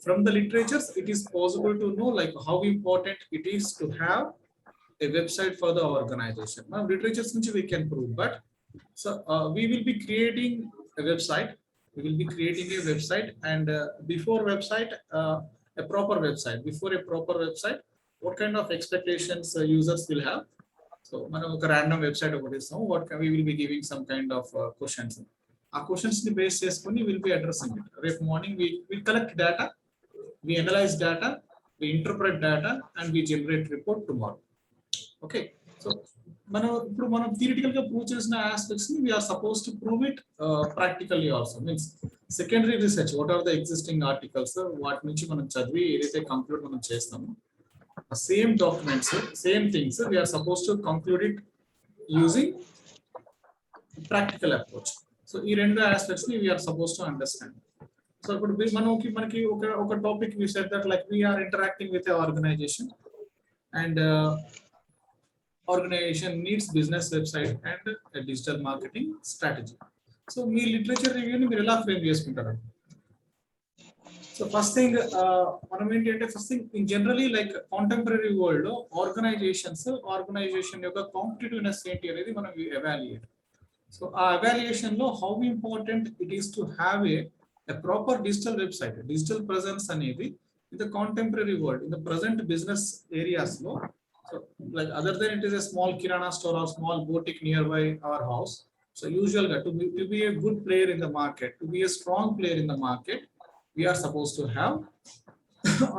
From the literatures, it is possible to know like how important it is to have a website for the organization. Now, literatures we can prove, but so we will be creating a website. We will be creating a website, and before website, a proper website. Before a proper website, what kind of expectations users will have? So, a random website over this. So, what we will be giving some kind of questions. Our questions the base we will be addressing it. Every morning we collect data, we analyze data, we interpret data, and we generate report tomorrow. Okay, so మనం theoretical గా prove చేసిన aspects we are supposed to prove it practically also. Means secondary research, what are the existing articles, వాటి నుంచి మనం చదివి ఏదైతే conclude మనం చేస్తామో same documents, same things we are supposed to conclude it using practical approach. So ఈ రెండు aspects ని we are supposed to understand. So ఇప్పుడు మనకి ఒక topic we said that like we are interacting with a organization, and organization needs business website and a digital marketing strategy. So me literature review ని మీరు ఎలా frame చేసుకుంటారు? So first thing మనం ఏంటంటే first thing in generally like contemporary world లో organization యొక్క competitiveness ఏంటి అనేది మనం evaluate. So ఆ evaluation లో how important it is to have a proper digital website, digital presence అనేది in the contemporary world, in the present business areas లో. So like other than it is a small kirana store or small boutique nearby our house. So usually to be a good player in the market, to be a strong player in the market, we are supposed to have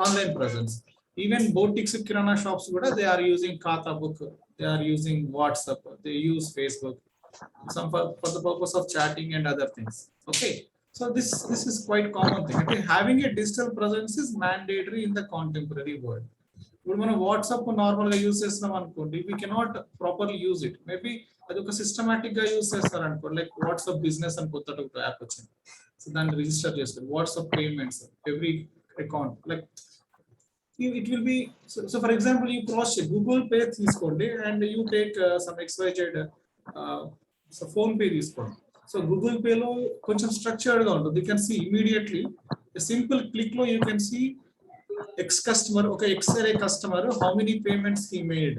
online presence. Even boutiques kirana shops they are using Khata book, they are using WhatsApp, they use Facebook, some for the purpose of chatting and other things. Okay, so this is quite common thing. Okay? Having a digital presence is mandatory in the contemporary world. ఇప్పుడు మనం WhatsApp normal గా use చేస్తున్నాం అనుకోండి, we cannot properly use it. Maybe అది ఒక systematic గా use చేస్తారు అనుకోండి, లైక్ వాట్సాప్ బిజినెస్ అని కొత్త ఒక యాప్ వచ్చింది, సో దాన్ని రిజిస్టర్ చేసుకోండి. WhatsApp payments every account like it will be. So for example you cross check Google Pay తీసుకోండి and you take some XYZ so PhonePe తీసుకోండి. సో గూగుల్ పే లో కొంచెం స్ట్రక్చర్డ్ గా ఉంటుంది. You can see immediately simple click లో you can see X customer, okay, X-ray customer, how many payments he made.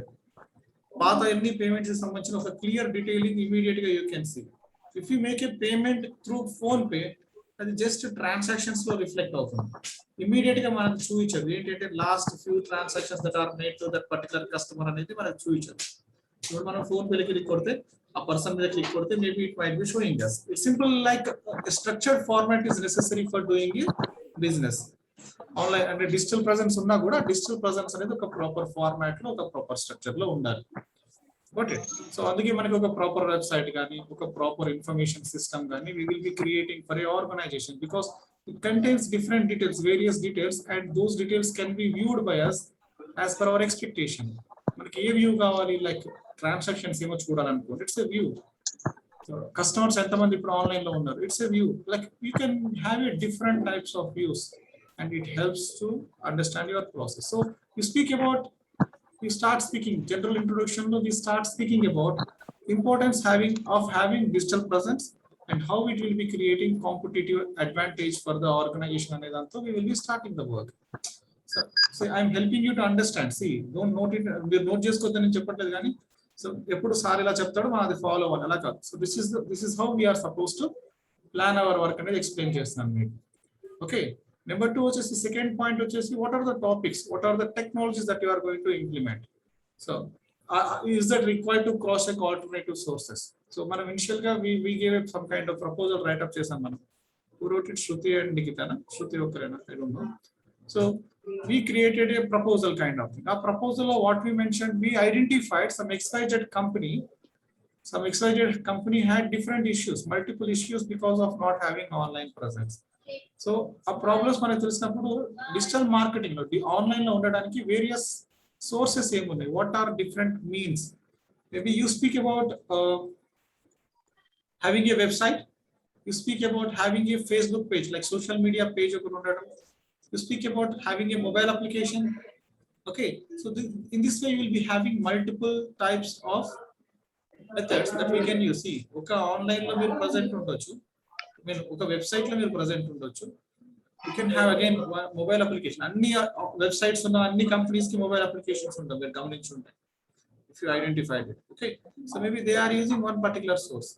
Path any payments is సంబంధించిన ఒక clear detailing immediately you can see. If you make a payment through phone pay, అది just transactions లో reflect అవుతుంది. Immediate గా మనకు చూపించదు ఏంటంటే last few transactions that are made to that particular customer అనేది మనకు చూపించదు. ఇప్పుడు మనం ఫోన్ పే క్లిక్ కొడితే ఆ పర్సన్ మీద క్లిక్ కొడితే maybe it might be showing us. It's simple like a structured format is necessary for doing a business. Online అంటే డిజిటల్ ప్రెజెన్స్ ఉన్నా కూడా డిజిటల్ ప్రెజెన్స్ అనేది ఒక ప్రాపర్ ఫార్మాట్ లో ఒక ప్రాపర్ స్ట్రక్చర్ లో ఉండాలి. ఓకే, సో అందుకే మనకి ఒక ప్రాపర్ వెబ్సైట్ కానీ ఒక ప్రాపర్ ఇన్ఫర్మేషన్ సిస్టమ్ కానీ we will be creating for a organization because it contains different details, various details, and those details can be viewed by us as per our expectation. మనకి ఏ view కావాలి, like transactions ఏమో చూడాలనుకోండి, it's a view. So customers ఎంతమంది ఇప్పుడు online లో ఉన్నారు, it's a view. Like you can have a different types of views and it helps to understand your process. So you start speaking general introduction, we start speaking about importance of having digital presence and how it will be creating competitive advantage for the organization anedanto we will be starting the work. So I am helping you to understand. See, don't note it, we note chesukodani cheppatledu gaani, so eppudu sir ila cheptadu మనం అది follow అవ్వాలి, అలా కాదు. So this is how we are supposed to plan our work అనేది explain చేస్తున్నాను మీకు. Okay, Number 2 వచ్చేసి second point వచ్చేసి what are the topics, what are the technologies that you are going to implement. So is that required to cross check alternative sources. So మనం initial గా we gave some kind of proposal write up చేసాం. మనం who wrote it, Shruti and Nikita, Shruti okarena, I don't know. So we created a proposal kind of thing. Our proposal of what we mentioned, we identified some XYZ company had different issues, multiple issues because of not having online presence. So ఆ problems మనకు తెలిసినప్పుడు digital marketing లో online లో ఉండడానికి various sources ఏమున్నాయి, what are different means. Maybe you speak about having a website, you speak about having a Facebook page, like social media page ఒకటి ఉండడం, you speak about having a mobile application. Okay, so in this way you will be having multiple types of methods that we can use. ఒక online లో మీరు present ఉండొచ్చు, మీరు ఒక website లో మీరు ప్రెసెంట్ ఉండొచ్చు. You can have again mobile application. అన్ని వెబ్సైట్స్ ఉన్న అన్ని కంపెనీస్ కి మొబైల్ అప్లికేషన్స్ ఉంటాయి, మీరు గమనించి ఉంటాయి. If you identified it, okay. So maybe they are using one particular source.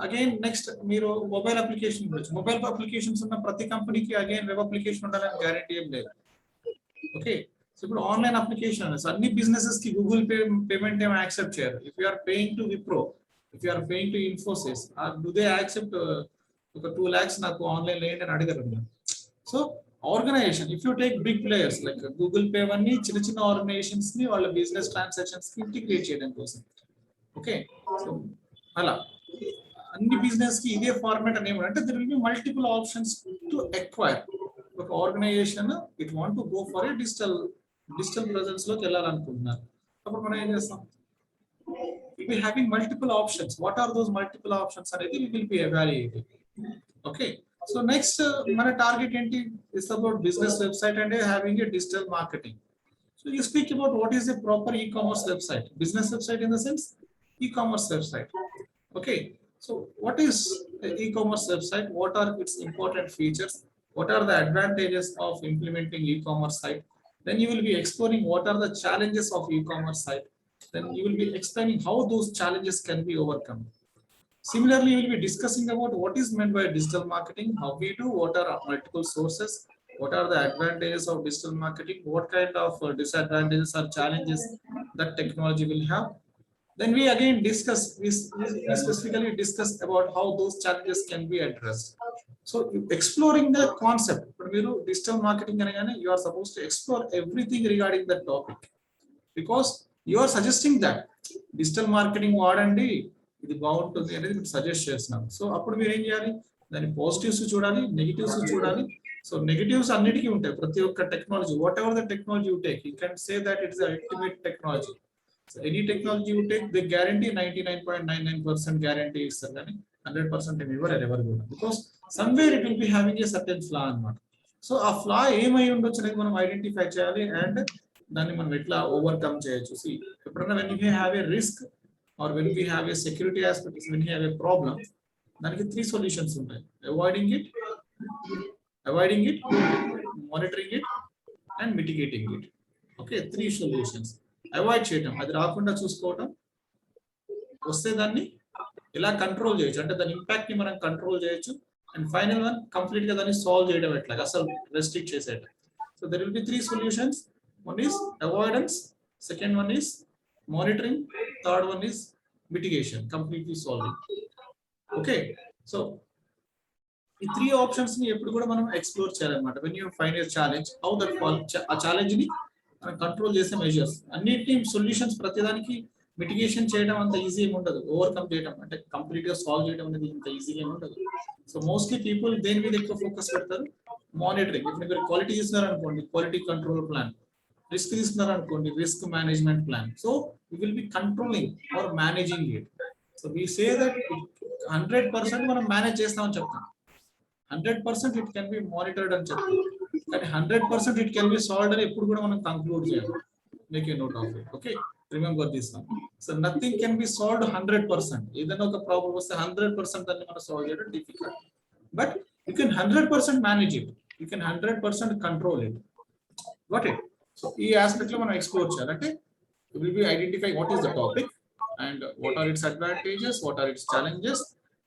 Again next మీరు మొబైల్ అప్లికేషన్ ఉండొచ్చు. మొబైల్ అప్లికేషన్స్ ఉన్న ప్రతి కంపెనీకి అగైన్ వెబ్ అప్లికేషన్ ఉండాలని గ్యారెంటీ ఏం లేదు, ఓకే. సో ఇప్పుడు ఆన్లైన్ అప్లికేషన్ అన్ని బిజినెసెస్ కి గూగుల్ పే పేమెంట్ ఏమైనా యాక్సెప్ట్ చేయరు. If you are paying to Wipro, if you are paying to Infosys, do they accept ఒక 2 lakhs నాకు ఆన్లైన్ లో ఏంటని అడగరు. So organization, if you take big players like Google Pay అన్ని చిన్న చిన్న ఆర్గనైజేషన్స్ ని వాళ్ళ బిజినెస్ ట్రాన్సాక్షన్స్ కి ఇంటిగ్రేట్ చేయడం కోసం, ఓకే. సో అలా అన్ని బిజినెస్ కి ఇదే ఫార్మాట్ అని ఏమంటే there will be multiple options to acquire. ఒక organisation it want to go for a digital presence లోకి వెళ్ళాలనుకుంటున్నారు. అప్పుడు మనం ఏం చేస్తాం, we'll be having multiple options. What are those multiple options అనేది we will be evaluating, okay. So next మన target ఏంటి is about business website and having a digital marketing. So you speak about what is a proper e-commerce website, business website in the sense e-commerce website, okay. So what is an e-commerce website, what are its important features, what are the advantages of implementing e-commerce site, then you will be exploring what are the challenges of e-commerce site, then you will be explaining how those challenges can be overcome. Similarly, you will be discussing about what is meant by digital marketing, how we do, what are multiple sources, what are the advantages of digital marketing, what kind of disadvantages or challenges that technology will have. Then we again discuss, we specifically discuss about how those challenges can be addressed. So exploring the concept, but digital marketing, you are supposed to explore everything regarding that topic, because you are suggesting that digital marketing వాడండి ఇది బాగుంటుంది అనేది మీరు suggest చేస్తున్నారు. So అప్పుడు మీరు ఏం చేయాలి, దాని పాజిటివ్స్ చూడాలి, నెగిటివ్స్ చూడాలి. సో నెగిటివ్స్ అన్నిటికీ ఉంటాయి ప్రతి ఒక్క technology, whatever the technology you take, you can say that it's the ultimate technology. So any technology you take they guarantee 99.99% guarantee ఇస్తారు, కానీ 100% ఏమి ఇవ్వరు ఎవరు కూడా, because somewhere it will be having a certain flaw అన్నమాట. So ఆ ఫ్లా ఏమై ఉండొచ్చు అనేది మనం ఐడెంటిఫై చేయాలి, అండ్ దాన్ని మనం ఎట్లా ఓవర్కమ్ చేయొచ్చు. సి ఎప్పుడైనా when you have a risk or when we have a security aspects, when you have a problem, దానికి 3 solutions ఉంటాయి: avoiding it, monitoring it and mitigating it, okay. 3 solutions. Avoid చేయడం, అది రాకుండా చూసుకోవటం, వస్తే దాన్ని ఎలా కంట్రోల్ చేయొచ్చు అంటే దాని ఇంపాక్ట్ ని మనం కంట్రోల్ చేయొచ్చు, అండ్ ఫైనల్ వన్ కంప్లీట్ గా దాన్ని సాల్వ్ చేయడం ఎట్లా, అసలు రెస్ట్రిక్ట్ చేసేయడం. So there will B 3 solutions. One is avoidance, second one is monitoring, third one is mitigation, completely solving, okay. So ఈ 3 options ని ఎప్పుడు కూడా మనం ఎక్స్ప్లోర్ చేయాలన్నమాట. when you find a challenge, how that ఆ ఛాలెంజ్ ని మనం కంట్రోల్ చేసే మెజర్స్ అన్నిటి సొల్యూషన్స్, ప్రతిదానికి మిటిగేషన్ చేయడం అంత ఈజీ ఏమి ఉండదు, ఓవర్కమ్ చేయడం అంటే కంప్లీట్ గా సాల్వ్ చేయడం అనేది ఇంత ఈజీగా ఏమి ఉండదు. సో మోస్ట్లీ పీపుల్ దేని మీద ఎక్కువ ఫోకస్ పెడతారు, మానిటరింగ్. ఇప్పుడు మీరు క్వాలిటీ చేస్తున్నారు అనుకోండి, క్వాలిటీ కంట్రోల్ ప్లాన్, రిస్క్ తీసుకున్నారు అనుకోండి, risk management plan. So you will be controlling or managing it. So we say that 100% మనం మేనేజ్ చేస్తామని చెప్తాం, 100% ఇట్ కెన్ బి మానిటర్డ్ అని చెప్తాం, కానీ 100% ఇట్ కెన్ బి సాల్వ్డ్ అని ఎప్పుడు కూడా మనం కంక్లూడ్ చేయాలి. Make a note of it, okay. Remember this one. So nothing can be solved 100%. ఏదైనా ఒక ప్రాబ్లం వస్తే 100% దాన్ని మనం సాల్వ్ చేయడం difficult, but you can 100% manage it, you can 100% control it, what it. So ఈ ఆస్పెక్ట్ లో మనం ఎక్స్ప్లోర్ చేయాలంటే we will be identifying what is the topic and what are its advantages, what are its challenges,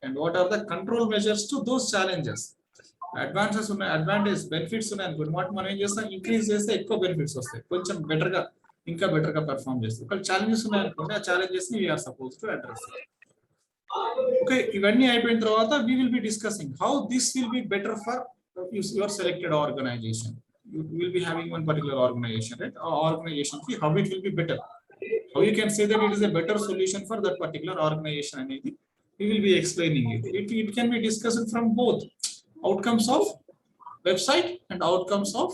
and what are the control measures to those challenges. Advantages ఉన్నాయి, advantage benefits ఉన్నాయి అనుకోండి, వాటి మనం ఏం చేస్తాం, ఇంక్రీజ్ చేస్తే ఎక్కువ బెనిఫిట్స్ వస్తాయి, కొంచెం బెటర్ గా ఇంకా బెటర్ గా పెర్ఫార్మ్ చేస్తాం. ఇక్కడ ఛాలెంజెస్ ఉన్నాయి అనుకోండి, ఆ ఛాలెంజెస్ ని we are suppose to address. Okay, ఇవన్నీ అయిపోయిన తర్వాత we will be discussing how this will be better for your selected organization. You will be having one particular organization, right? Or organization, how it will be better, how you can say that it is a better solution for that particular organization, and we will be explaining it. It can be discussed from both outcomes of website and outcomes of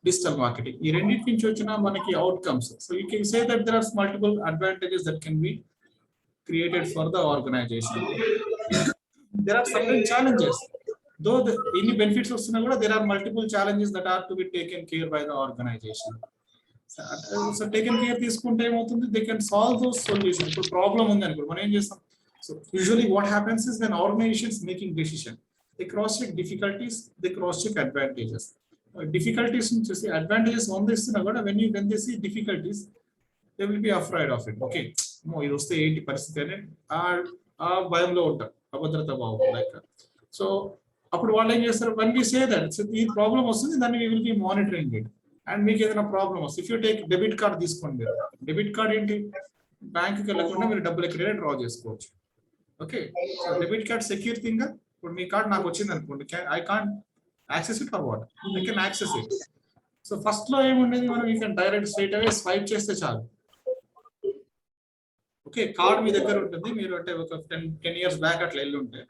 digital marketing. ఈ రెండింటి నుంచి వచ్చిన మనకి outcomes. So you can say that there are multiple advantages that can be created for the organization. There are certain challenges. Though any benefits వస్తున్నా కూడా there are multiple challenges that are to be taken care by the organization. So taken care తీసుకుంటే ఏమవుతుంది, they can solve those solutions. ఇప్పుడు problem ఉంది అనుకో, మనం ఏం చేస్తాం, so usually what happens is when organizations making decision, they cross check difficulties, they cross check advantages. Difficulties నుంచి advantages 100 ఇస్తున్నా కూడా when they see difficulties they will be afraid of it. Okay, ఇది వస్తే ఏంటి పరిస్థితి అని ఆ భయంలో ఉంటారు, అభద్రత భావం లైక్. సో అప్పుడు వాళ్ళు ఏం చేస్తారు, వన్ వి సే దట్ ఈ ప్రాబ్లం వస్తుంది, దాన్ని we will B monitoring it. And మీకు ఏదైనా ప్రాబ్లం వస్తుంది, if you take debit card తీసుకోండి మీరు, డెబిట్ కార్డ్ ఏంటి, బ్యాంక్కి వెళ్ళకుండా మీరు డబ్బులు ఎక్కడైనా డ్రా చేసుకోవచ్చు. Okay, so debit card secure thing. ఇప్పుడు మీ కార్డ్ నాకు వచ్చింది అనుకోండి, I can't access it for what, I can access it. So first లో ఏముండేది, మనం you can direct straight away swipe చేస్తే చాలు. ఓకే, కార్డ్ మీ దగ్గర ఉంటుంది, మీరు అంటే ఒక 10 years బ్యాక్ అట్లా వెళ్ళి ఉంటే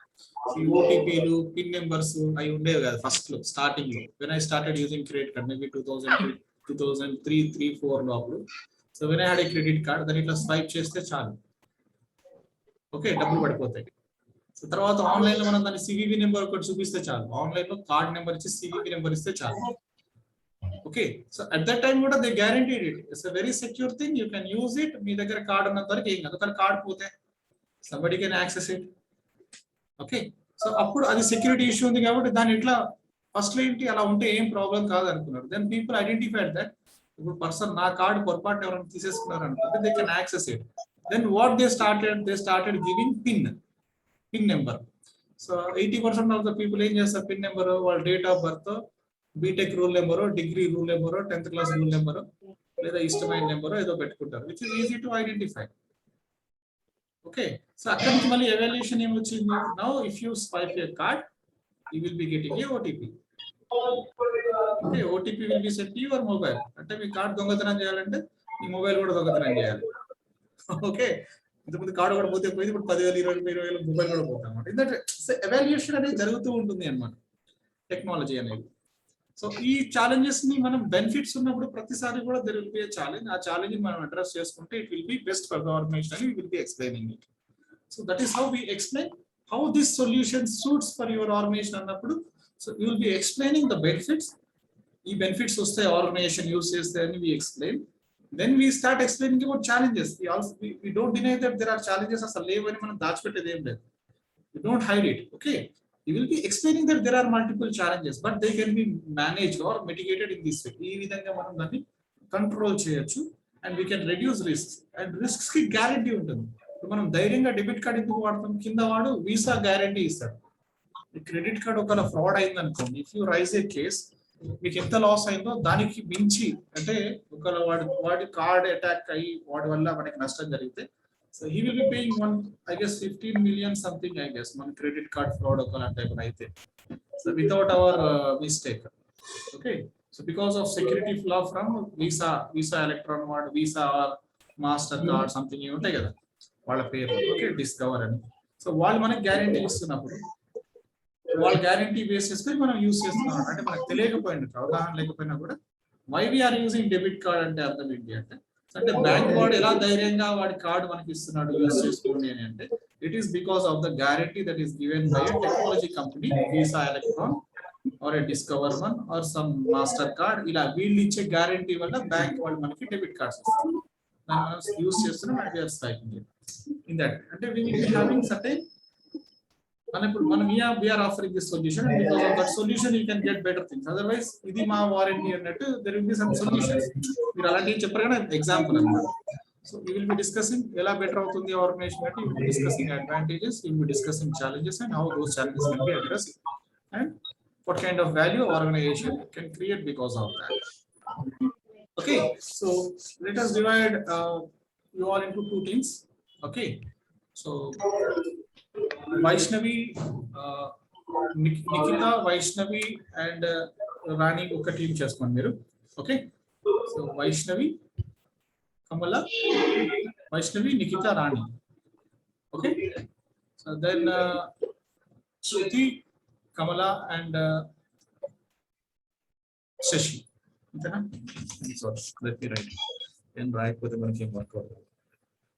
ఈ ఓటీపీలు, పిన్ నెంబర్స్ అవి ఉండేవి కదా ఫస్ట్ లో, స్టార్టింగ్ లో. When I started using credit card maybe 2003-4 లో అప్పుడు. So when I had a credit card, దాన్ని ఇట్లా స్వైప్ చేస్తే చాలు, ఓకే, డబ్బులు పడిపోతాయి. సో తర్వాత ఆన్లైన్ లో మనం దాన్ని సివివి నెంబర్ ఒకటి చూపిస్తే చాలు, ఆన్లైన్ లో కార్డ్ నెంబర్ ఇచ్చి సివివి నెంబర్ ఇస్తే చాలు. Okay, so at that time కూడా they guaranteed it, it's a very secure thing, you can use it. మీ దగ్గర కార్డ్ ఉన్నంత వరకు ఏం కాదు, కానీ కార్డ్ పోతే somebody can access it. Okay, so అప్పుడు అది సెక్యూరిటీ ఇష్యూ ఉంది కాబట్టి దాన్ని ఇట్లా ఫస్ట్ లో ఏంటి అలా ఉంటే ఏం ప్రాబ్లం కాదు అనుకున్నారు. దెన్ పీపుల్ ఐడెంటిఫైడ్ దట్ ఇప్పుడు పర్సన్ నా కార్డ్ పొరపాటు ఎవరైనా తీసేసుకున్నారు అనుకుంటే they can access it. Then what they started giving pin number. So 80% of the people ఏం చేస్తారు, పిన్ నెంబర్ వాళ్ళ date of birth, B Tech roll నెంబరో, డిగ్రీ రూల్ నెంబరో, 10th క్లాస్ రూల్ నెంబరో, లేదా ఇష్టమైన నెంబరో ఏదో పెట్టుకుంటారు, which is easy to identify. Okay, so అక్కడి నుంచి మళ్ళీ ఎవాల్యుయేషన్ ఏమొచ్చింది, now if you swipe your card you will be getting a OTP. Okay, OTP will be set to your mobile. అంటే మీ కార్డ్ దొంగతనం చేయాలంటే మీ మొబైల్ కూడా దొంగతనం చేయాలి. ఓకే, ఇంతకుముందు కార్డు కూడా పోతే పోయింది, ఇప్పుడు 10,000, 20,000 మొబైల్ కూడా పోతాం అనమాట. ఎందుకంటే ఎవాల్యుయేషన్ అనేది జరుగుతూ ఉంటుంది అన్నమాట, టెక్నాలజీ అనేది. సో ఈ ఛాలెంజెస్ ని మనం బెనిఫిట్స్ ఉన్నప్పుడు ప్రతిసారి కూడా there will be a challenge. ఆ ఛాలెంజ్ మనం అడ్రస్ చేసుకుంటే it will be best for the organization అని will be explaining it. So that is how we explain how this solution suits for your organization అన్నప్పుడు. So you will be explaining the benefits. ఈ benefits వస్తే organization use చేస్తే అని we explain. Then we start explaining about challenges. We don't deny that there are challenges. అసలు లేవని మనం దాచిపెట్టేది ఏం లేదు. We don't hide it. Okay, you will be explaining that there are multiple challenges but they can be managed or mitigated in this way. ee vidhanga manam danni control cheyochu and we can reduce risks. And risks ki guarantee untundi. Manam dhairyanga debit card enduku vaadtam, kinda vaadu visa guarantee istadu. Credit card okala fraud ayindi anukondi, if you raise a case మీకు ఎంత loss అయిందో దానికి మించి, అంటే ఒకవేళ వాడి card attack అయ్యి వాడి వల్ల మనకి నష్టం జరిగితే, so he will be paying I guess 15 million something, I guess, మన credit card fraud ఒకలాంటి అయితే, so without our mistake. Okay, so because of security flaw from visa electron ward, visa or mastercard something ఏ ఉంటాయి కదా వాళ్ళ పేరు, okay, discover అని. So వాళ్ళు మనకి గ్యారంటీ ఇస్తున్నప్పుడు వాళ్ళ గ్యారంటీ బేస్ చేసుకొని మనం యూజ్ చేస్తున్నాం. అంటే మనకు తెలియకపోయినా, అవగాహన లేకపోయినా కూడా why we are using debit card అంటే అర్థం ఏంటి అంటే బ్యాంక్ వాడు ఎలా ధైర్యంగా వాడి కార్డు మనకి ఇస్తున్నాడు యూజ్ చేసుకోండి అని అంటే, it is because of the guarantee that is given by a technology company, Visa Electron or a Discover one or some Mastercard. ఇలా వీళ్ళు ఇచ్చే గ్యారంటీ వల్ల బ్యాంక్ వాళ్ళు మనకి డెబిట్ కార్డ్స్ ఇస్తారు, దాన్ని మనం యూజ్ చేస్తున్నాం. And we are striking in that, అంటే we will be having certain, మనం we are offering this solution, and because of that solution you can get better things. Otherwise ఇది మా వారంటీ అన్నట్టు there will be some solutions. మీరు అలాంటివి చెప్పారు కానీ example అన్నమాట. So you will be discussing ఎలా బెటర్ అవుతుంది ఆర్గనైజేషన్ అంటే, you will be discussing advantages, you will be discussing challenges and how those challenges can be addressed and what kind of value organization can create because of that. Okay, so let us divide you all into two teams. Okay, so Vaishnavi, Nikita, Vaishnavi and Rani oka team cheskondi meeru. Okay, so Vaishnavi, Kamala, Vaishnavi, Nikita, Rani. Okay, so then Shruti, Kamala and Shashi. Sorry, let me write. Then write with the work.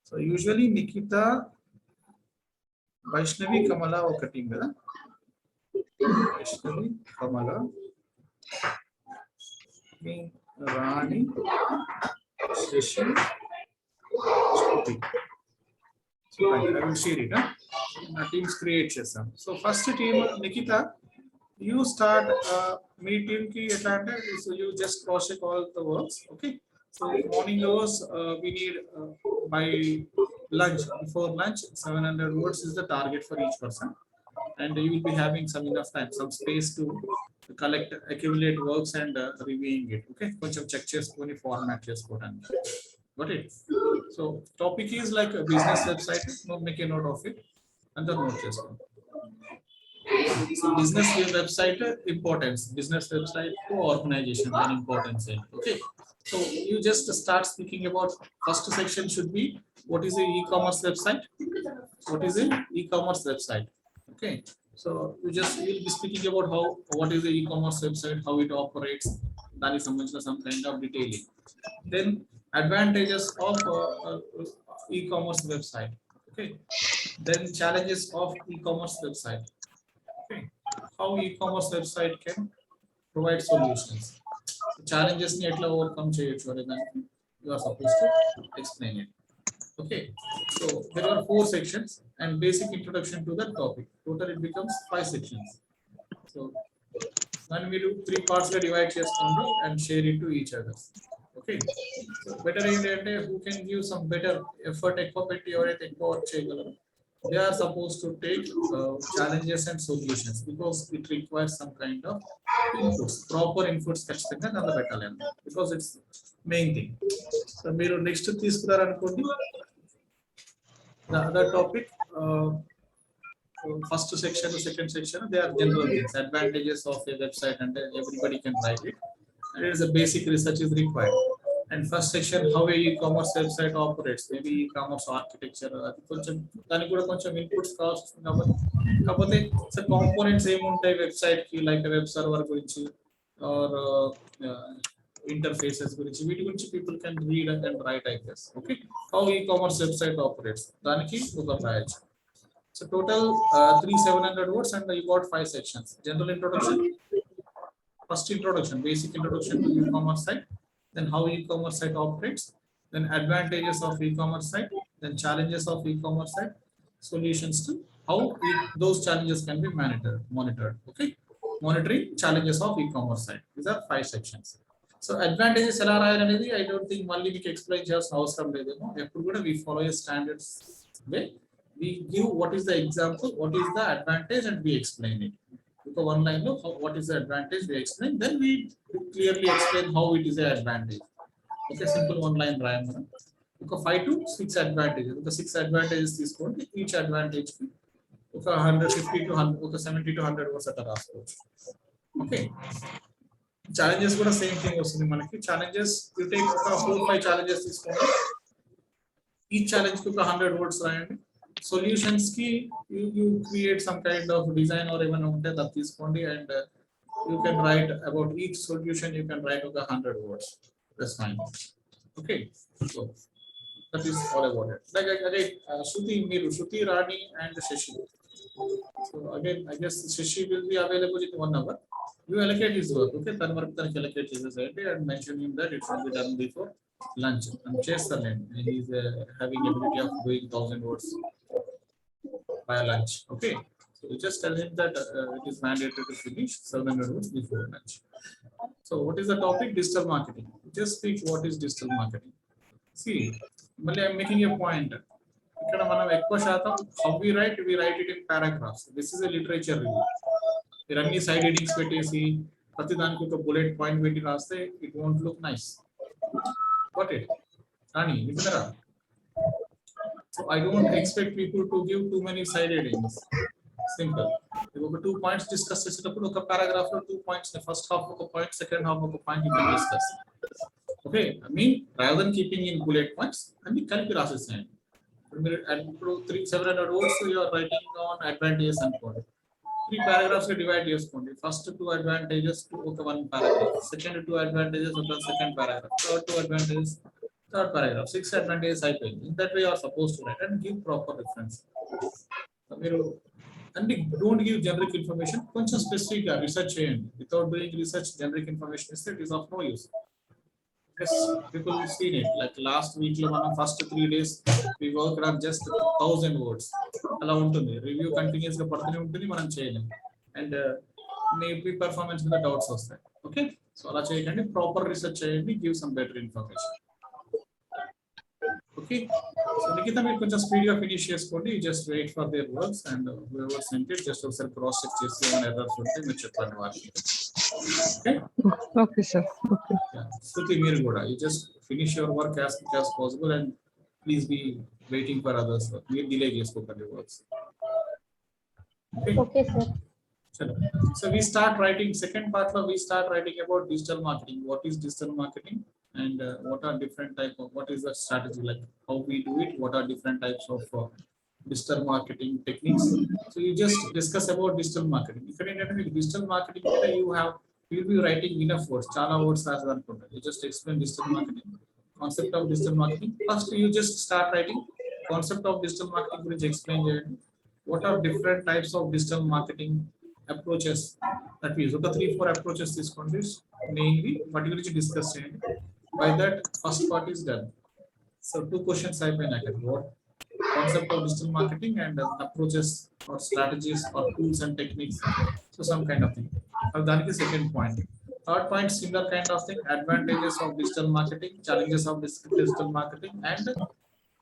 So usually Nikita, Vaishnavi, Kamala oka team kada. Vaishnavi, Kamala, me, Rani, Shashi, Shruti. So I will share it. Teams create chesam. So first team Nikita, you start me team ki etla ante, so you just cross check all the works. Okay, so morning hours we need by lunch, before lunch 700 words is the target for each person, and you will be having some enough time, some space to collect, accumulate works and reviewing it. Okay, కొంచెం check చేసుకొని format చేసుకోవడానికి. Got it? So topic is like a business website. No, make a note of it and the note చేసుకోండి. So business website importance, business website to organization and importance. Okay, so you just start speaking about first section should be what is the e-commerce website, what is an e-commerce website. Okay, so you will be speaking about how, what is the e-commerce website, how it operates, that is some kind of detailing. Then advantages of e-commerce website. Okay, then challenges of e-commerce website. Okay, how e-commerce website can provide solutions. So challenges ni etla overcome cheyochu ane daniki you are supposed to explain it. Okay, so there are 4 sections and basic introduction to the topic. Total it becomes 5 sections. So then we do 3 parts ga divide cheskondi and share it to each other. Okay, so better ఏంటంటే who can give some better effort ఎక్కువ పెట్టి ఎవరైతే ఎక్కువ work చేయగలరు, they are supposed to take challenges and solutions because it requires some kind of inputs, proper inputs ఖచ్చితంగా దాంట్లో పెట్టాలి because it's main thing. So మీరు నెక్స్ట్ తీసుకున్నారు అనుకోండి, the other topic, first section, second section, they are general things, advantages of a website and everybody can write it, and it is a basic research is required. And first section, how a e-commerce website operates, maybe e-commerce architecture, అది కొంచెం దానికి కూడా కొంచెం inputs కావాల్సి కాకపోతే components ఏముంటాయి website కి, like web server గురించి ఆర్ ఇంటర్ఫేసెస్ గురించి, వీటి గురించి people can read and write I guess. Okay, how e-commerce website operates, దానికి ఒక రాయొచ్చు. So total 700 words and you got 5 sections. General introduction, first introduction, basic introduction to e-commerce site, then how e-commerce site operates, then advantages of e-commerce site, then challenges of e-commerce site, solutions to how those challenges can be monitored. Okay, monitoring challenges of e-commerce site. These are 5 sections. So advantages ela rayali anedi I don't think malli meeku explain cheyalsina avasaram ledemo. Eppudu kuda we follow a standards way. We give what is the example, what is the advantage, and we explain it. Because one line of what is the advantage we explain, then we clearly explain how it is an advantage. Okay, simple one line rhyme. Okay, 5 to 6 advantages. Okay, 6 advantages తీసుకోండి, each advantage కి ఒక 150 to 100, ఒక 70 to 100 words అట్లా రాసుకోవచ్చు. Okay, challenges కూడా same thing వస్తుంది మనకి. challenges you take ఒక 4-5 challenges తీసుకోండి, each challenge కి ఒక 100 words రాయండి. Solutions ki you create some kind of design or even unte that తీసుకోండి, and you can write about each solution, you can write over 100 words. That's fine. Okay, so that is all about it. Like again, Shruti, Rani and Shashi. So again, I guess Shashi will be available in 1 hour. You allocate his work. Okay, Tanmark allocate his work and mention him that it should be done before lunch. And Chesterland, he is having ability of doing 1000 words by lunch. Okay, so you just tell him that it is mandatory to finish 700 words before lunch. So what is the topic? Digital marketing. Just speak what is digital marketing. See, I am making a point. ikkada manam ekko shatam how we write it in paragraphs. This is a literature review. మీరు అన్ని side headings పెట్టేసి ప్రతి దానికి ఒక bullet point పెట్టి రాస్తే it won't look nice. Got it? కానీ విన్నారా? So I don't expect people to give too many side headings. Simple. If we 2 points discuss చేసేటప్పుడు ఒక paragraph లో 2 points, first half ఒక point, second half ఒక point you can discuss. Okay, I mean rather than keeping in bullet points అన్ని కలిపి రాసేసేయండి. ఇప్పుడు 700 words you are writing on advantages అనుకోండి, 3 paragraphs కి డివైడ్ చేసుకోండి. ఫస్ట్ 2 advantages to ఒక 1 paragraph, second 2 advantages ఒక second paragraph, third 2 advantages third paragraph, 6 advantages అయిపోయింది. In that way you are supposed to write and give proper reference. మీరు అంటే don't give generic information, కొంచెం specific గా research చేయండి. Without doing research, generic information is it is of no use. Yes, people seen it. Like last week lo మనం first 3 days we worked on just 1000 words. అలా ఉంటుంది. Review continuous గా పడుతూనే ఉంటుంది, మనం చేయలేం. అండ్ మేబీ పర్ఫార్మెన్స్ మీద doubts వస్తాయి. ఓకే, సో అలా చేయకండి, ప్రాపర్ రీసెర్చ్ చేయండి, give some better information. Okay, so Nikhita మీరు కొంచెం స్పీడ్ గా ఫినిష్ చేసుకోండి. Just wait for their works and whoever sent it just ఒకసారి క్రాస్ చెక్ చేసి ఏమైనా ఎర్రర్స్ ఉంటే మీరు చెప్పండి వాళ్ళకి. Okay okay sir. Okay. Shruti మీరు కూడా you just finish your work as quick as possible and please be waiting for others. మీరు డిలే చేసుకోకండి works. Okay, sir. So we start writing, second part of we start writing about digital marketing. What is digital marketing and what are different type of, what is the strategy, like how we do it, what are different types of digital marketing techniques. So you just discuss about digital marketing. If you need digital marketing, you will be writing enough words, chala words as anukunta. You just explain digital marketing, concept of digital marketing. First you just start writing concept of digital marketing, which explain what are different types of digital marketing approaches that we use. So 3-4 approaches తీసుకోండి mainly వాటి గురించి discuss చేయండి. By that first part is done. So 2 questions అయిపోయినాయి. What concept of digital marketing and approaches or strategies or tools and techniques. So some kind of thing. దానికి second point. Third point, similar kind of thing, advantages of digital marketing, challenges of digital marketing, and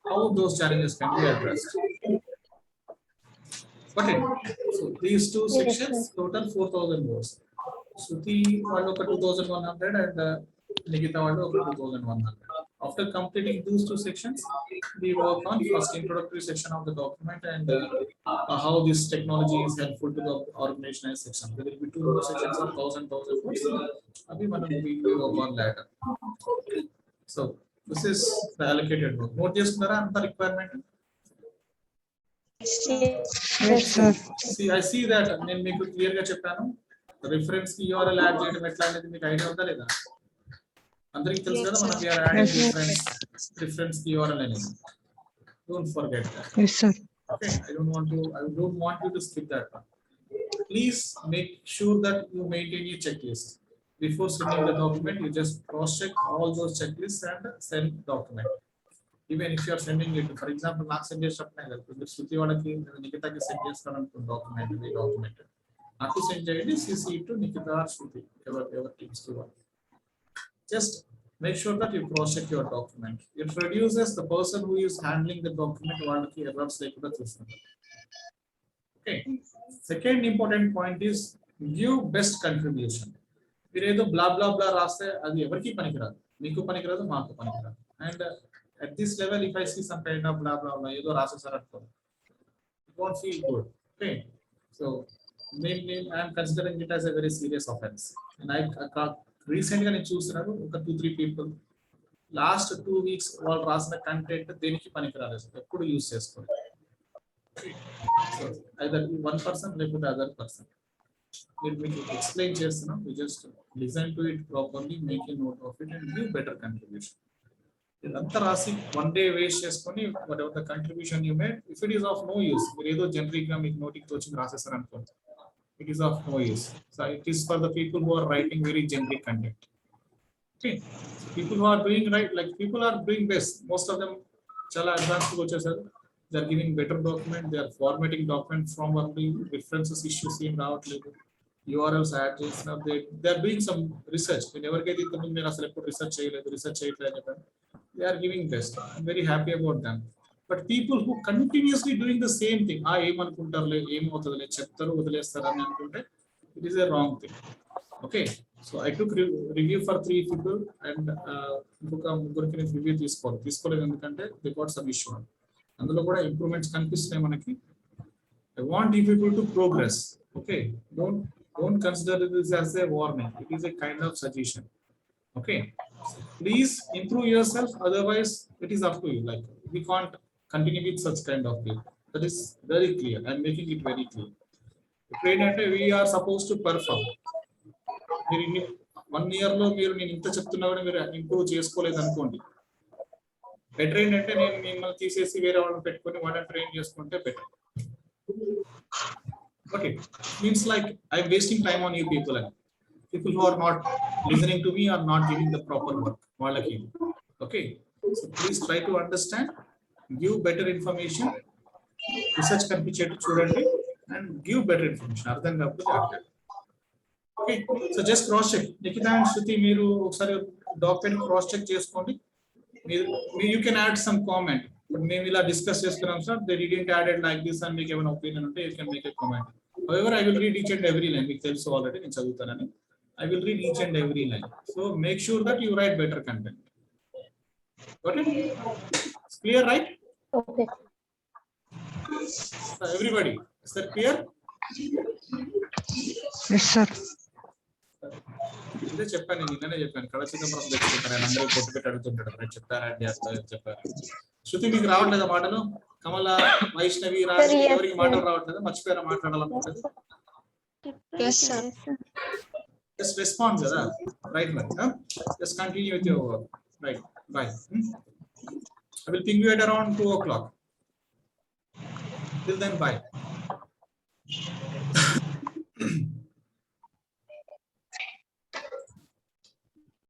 how those challenges can be addressed. Okay, so these 2 sections total 4,000 words. Shruti వాళ్ళు ఒక 2,100 and Nikita వాళ్ళు ఒక 2,100. After completing those 2 sections, we work on first introductory section of the document and how this technology is helpful to the organization section. There will be 2 more sections of 1,000 words. Abhi మనం we work on later. So this is the allocated work. Note చేసుకున్నారా అంత requirement? Yes, sir. See, I see that నేను మీకు clear గా చెప్పాను. Reference కి URL add చేయడం ఎట్లా అనేది మీకు ఐడియా ఉందా లేదా? అందరికీ తెలుసు కదా మనం we are adding రిఫరెన్స్ కి URL అనేది. Don't forget that. Yes, sir. Okay, I don't want you to skip that one. Please make sure that you maintain your checklist. Before sending the document, you just cross check all those checklists and send document. Even if you are sending it, for example, నాకు send చేసినప్పుడు శృతి వాళ్ళకి నిఖితకి send చేస్తాను అనుకున్న document నాకు send చేయండి, CC to Nikhita or Shruti, ever teams to work. Just make sure that you cross check your document. It reduces the person who is handling the document వాళ్ళకి errors లేకుండా చూస్తుంది. Okay, second important point is give best contribution. మీరు ఏదో బ్లా బ్లా బ్లా రాస్తే అది ఎవరికి పనికిరాదు, మీకు పనికిరాదు, మాకు పనికిరాదు. And at this level, if I see some kind of blah blah blah, ఏదో రాసేసారు అనుకోండి, it won't feel good. Okay, so mainly I am considering it as a very serious offense. And I recently నేను చూస్తున్నాను ఒక 2-3 people last 2 weeks వాళ్ళు రాసిన content దేనికి పనికిరాలేదు, ఎప్పుడు use చేసుకోండి. సో ఐదర్ వన్ పర్సన్ లేకపోతే అదర్ పర్సన్. మీరు మీకు ఎక్స్ప్లెయిన్ చేస్తున్నాం, you just listen to it properly, make a note of it and give better contribution. ఇదంతా రాసి 1 day వేస్ట్ చేసుకొని whatever the contribution you made, if it is of no use, మీరు ఏదో generic గా మీకు నోటికి తోచింది రాసేస్తారు అనుకోండి, it is of no use. So it is for the people who are writing very generic content. Okay, people who are doing right, like people are doing best, most of them చాలా advance గా వచ్చేసారు. They are giving better document, they are formatting document from only references issues ఏం రావట్లేదు, URLs add చేస్తున్నారు, they are doing some research. నేను ఎవరికైతే ఇంతకుముందు నేను అసలు ఎప్పుడు రీసెర్చ్ చేయట్లేదు చెప్పాను, they are giving best. I'm very happy about them. But people who continuously doing the same thing, ఏమనుకుంటారులే, ఏమవుతుందిలే, చెప్తారు వదిలేస్తారు అని అనుకుంటే, it is a wrong thing. Okay, so I took review for 3 people and ఇంకొక ముగ్గురికి నేను review తీసుకోలేదు ఎందుకంటే they got some issue. అందులో కూడా ఇంప్రూవ్మెంట్స్ కనిపిస్తున్నాయి మనకి. I want you people to progress. Okay, don't consider this as a warning, it is a kind of suggestion. Okay, please improve yourself, otherwise it is up to you. Like we can't continue with such kind of people. That is very clear. I'm making it very clear. We are supposed to perform. 1 year లో మీరు నేను ఇంత చెప్తున్నా కూడా మీరు improve చేసుకోలేదు అనుకోండి, better ఏంటంటే నేను మిమ్మల్ని తీసేసి వేరే వాళ్ళని పెట్టుకొని వాళ్ళని ట్రైన్ చేసుకుంటే better. Okay, means like I'm wasting time on you people and people who are not listening to me are not giving the proper work. Okay, so please try to understand, give better information, research కంపించేట్టు చూడండి and give better information. అర్థం కాకపోతే okay so just cross check Nikhita and Shruti మీరు ఒకసారి document cross check చేసుకోండి మీరు you can add some comment but మేము ఇలా డిస్కస్ చేసుకున్నాం sir they didn't added like this అని మీకు ఏమైనా ఒపీనియన్ ఉంటే you can make a comment however I will read each and every line మీకు తెలుసు ఆల్రెడీ నేను చదువుతానని I will read each and every line so make sure that you write better content got it it's clear right Okay. so everybody is that clear Yes, sir. ఇదే చెప్పాను నిన్ననే చెప్పాను కళ చిదంబరం తెచ్చుకుంటాను ఆయన అందరూ కొట్టు పెట్టి అడుగుతుంటాడు నేను చెప్తారండి అట్లా చెప్పారు శృతి మీకు రావట్లేదా మాటలు కమల వైష్ణవి రాజు ఎవరికి మాటలు రావట్లేదా మర్చిపోయారా మాట్లాడాలనుకుంటుంది Yes, sir. just respond కదా right మరి just continue with your work right bye I will ping you at around 2 o'clock till then bye